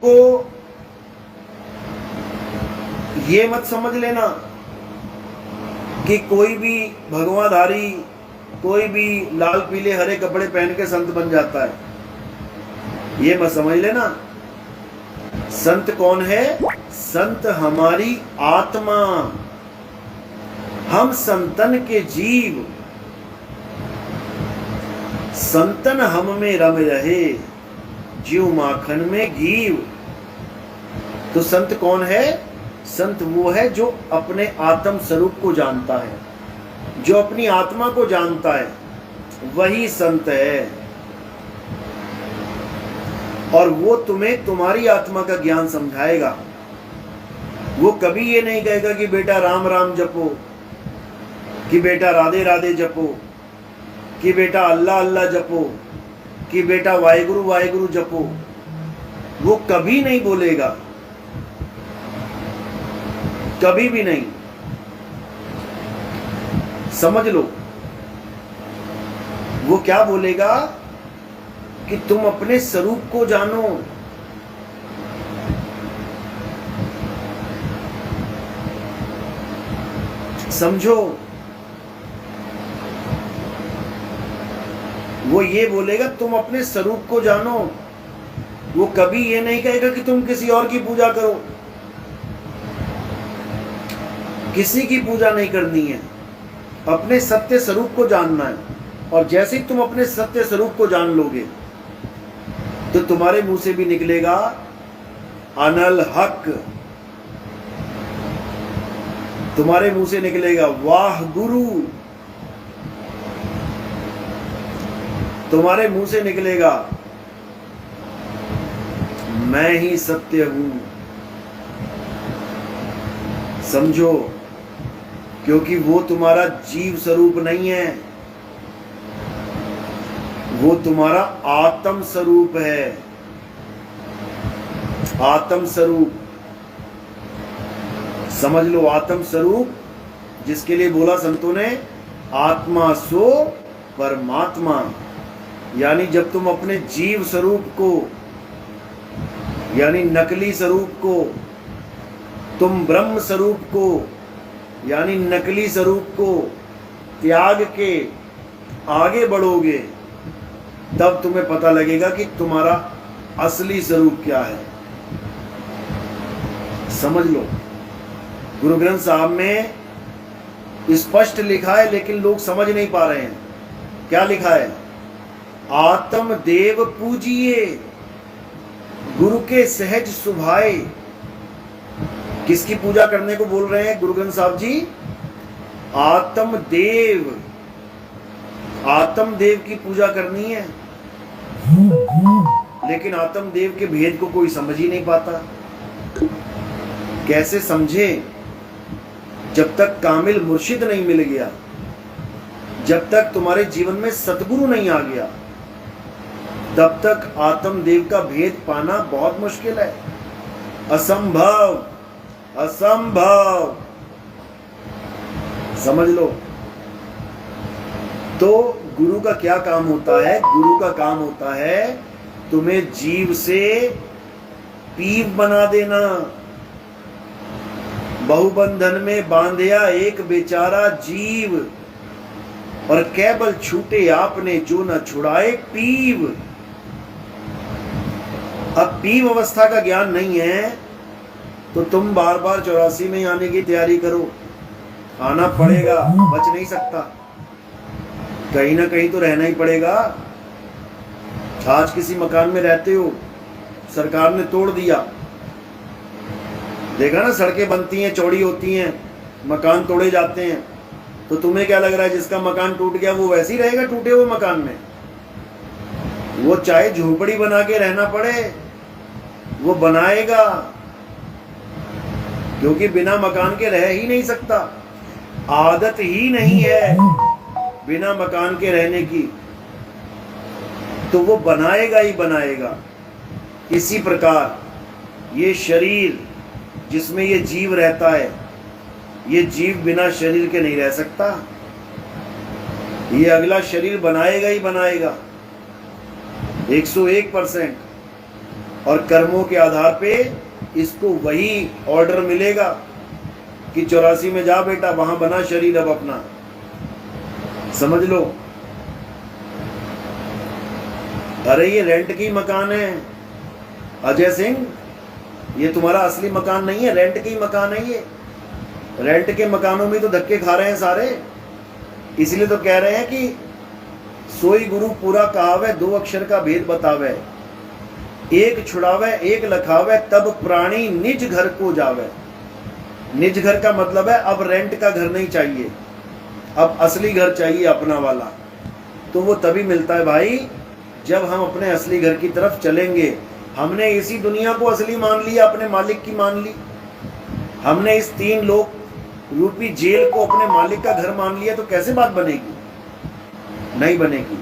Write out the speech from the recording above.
को ये मत समझ लेना कि कोई भी भगवाधारी, कोई भी लाल पीले हरे कपड़े पहन के संत बन जाता है। ये मत समझ लेना। संत कौन है? संत हमारी आत्मा, हम संतन के जीव, संतन हम में रम रहे, जीव माखन में घीव। तो संत कौन है? संत वो है जो अपने आत्म स्वरूप को जानता है, जो अपनी आत्मा को जानता है, वही संत है। और वो तुम्हें तुम्हारी आत्मा का ज्ञान समझाएगा। वो कभी ये नहीं कहेगा कि बेटा राम राम जपो, कि बेटा राधे राधे जपो, कि बेटा अल्लाह अल्लाह जपो, कि बेटा वाहिगुरु वाहिगुरु जपो। वो कभी नहीं बोलेगा, कभी भी नहीं। समझ लो, वो क्या बोलेगा कि तुम अपने स्वरूप को जानो। समझो, वो ये बोलेगा तुम अपने स्वरूप को जानो। वो कभी ये नहीं कहेगा कि तुम किसी और की पूजा करो। किसी की पूजा नहीं करनी है, अपने सत्य स्वरूप को जानना है। और जैसे ही तुम अपने सत्य स्वरूप को जान लोगे तो तुम्हारे मुंह से भी निकलेगा अनल हक, तुम्हारे मुंह से निकलेगा वाह गुरु, तुम्हारे मुंह से निकलेगा मैं ही सत्य हूं। समझो, क्योंकि वो तुम्हारा जीव स्वरूप नहीं है, वो तुम्हारा आत्म स्वरूप है। आत्म स्वरूप समझ लो। आत्म स्वरूप जिसके लिए बोला संतों ने, आत्मा सो परमात्मा। यानी जब तुम अपने जीव स्वरूप को, यानी नकली स्वरूप को, तुम ब्रह्म स्वरूप को, यानी नकली स्वरूप को त्याग के आगे बढ़ोगे, तब तुम्हें पता लगेगा कि तुम्हारा असली स्वरूप क्या है। समझ लो, गुरु ग्रंथ साहब में स्पष्ट लिखा है, लेकिन लोग समझ नहीं पा रहे हैं। क्या लिखा है? आत्म देव पूजिए, गुरु के सहज सुभाए। किसकी पूजा करने को बोल रहे हैं गुरु ग्रंथ साहब जी? आत्म देव, आत्म देव की पूजा करनी है। लेकिन आत्म देव के भेद को कोई समझ ही नहीं पाता। कैसे समझे? जब तक कामिल मुर्शिद नहीं मिल गया, जब तक तुम्हारे जीवन में सतगुरु नहीं आ गया, तब तक आत्म देव का भेद पाना बहुत मुश्किल है। असंभव, असंभव। समझ लो। तो गुरु का क्या काम होता है? गुरु का काम होता है तुम्हें जीव से पीव बना देना। बहुबंधन में बांधिया एक बेचारा जीव, और केवल छूटे आपने जो न छुड़ाए पीव। अब पीव अवस्था का ज्ञान नहीं है तो तुम बार बार 84 में आने की तैयारी करो। आना पड़ेगा, बच नहीं सकता, कहीं ना कहीं तो रहना ही पड़ेगा। आज किसी मकान में रहते हो, सरकार ने तोड़ दिया, देखा ना, सड़कें बनती हैं, चौड़ी होती हैं, मकान तोड़े जाते हैं। तो तुम्हें क्या लग रहा है जिसका मकान टूट गया वो वैसे ही रहेगा टूटे हुए मकान में? वो चाहे झोपड़ी बना के रहना पड़े, वो बनाएगा, क्योंकि बिना मकान के रह ही नहीं सकता। आदत ही नहीं है बिना मकान के रहने की, तो वो बनाएगा ही बनाएगा। इसी प्रकार ये शरीर जिसमें ये जीव रहता है, ये जीव बिना शरीर के नहीं रह सकता। ये अगला शरीर बनाएगा ही बनाएगा, 101%। और कर्मों के आधार पे इसको वही ऑर्डर मिलेगा कि 84 में जा बेटा, वहां बना शरीर अब अपना। समझ लो। अरे ये रेंट की मकान है अजय सिंह, ये तुम्हारा असली मकान नहीं है, रेंट की मकान है ये। रेंट के मकानों में तो धक्के खा रहे हैं सारे। इसलिए तो कह रहे हैं कि सोई गुरु पूरा कहावे, 2 अक्षर का भेद बतावे, एक छुड़ावे एक लखावे, तब प्राणी निज घर को जावे। निज घर का मतलब है अब रेंट का घर नहीं चाहिए, अब असली घर चाहिए अपना वाला। तो वो तभी मिलता है भाई जब हम अपने असली घर की तरफ चलेंगे। हमने इसी दुनिया को असली मान लिया, अपने मालिक की मान ली। हमने इस 3 लोक रूपी जेल को अपने मालिक का घर मान लिया, तो कैसे बात बनेगी? नहीं बनेगी।